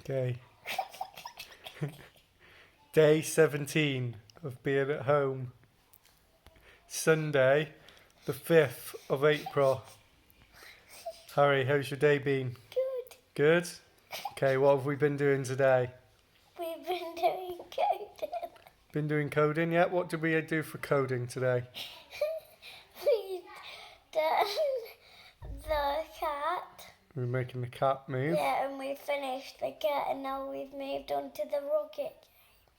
Okay. Day 17 of being at home. Sunday, the 5th of April. Harry, how's your day been? Good. Good? Okay, what have we been doing today? We've been doing coding. Been doing coding yet? What did we do for coding today? We've done the cat. We were making the cat move. Yeah, and we finished the cat, and now we've moved on to the rocket.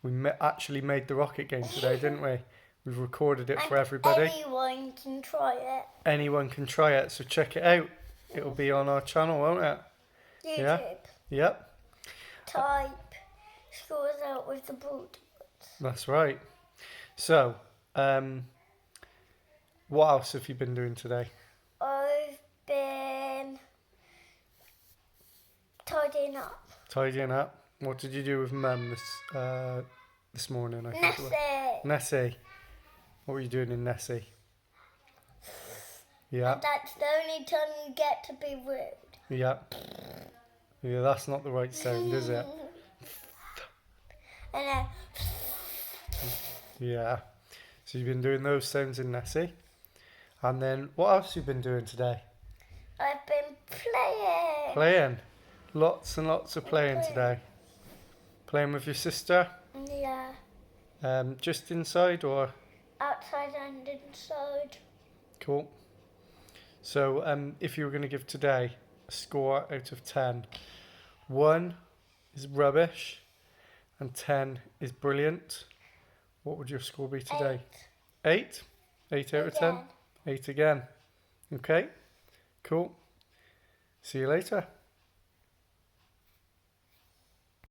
We actually made the rocket game today, didn't we? We've recorded it And for everybody. anyone can try it. Anyone can try it, so check it out. It'll be on our channel, won't it? YouTube. Yeah. Yep. Type scores out with the Broadmans. That's right. So, what else have you been doing today? I've been tidying up. Tidying up. What did you do with Mum this morning? I think it was. Nessy. Nessy. What were you doing in Nessy? Yeah. And that's the only time you get to be rude. Yeah. Yeah, that's not the right sound, is it? And then Yeah. So you've been doing those sounds in Nessy. And then what else have you been doing today? I've been playing. Playing. Lots and lots of playing today. Playing with your sister? Yeah. Just inside or? Outside and inside. Cool. So if you were going to give today a score out of 10, 1 is rubbish and 10 is brilliant, what would your score be today? 8? 8 out of 10? 8 again. Okay, cool. See you later.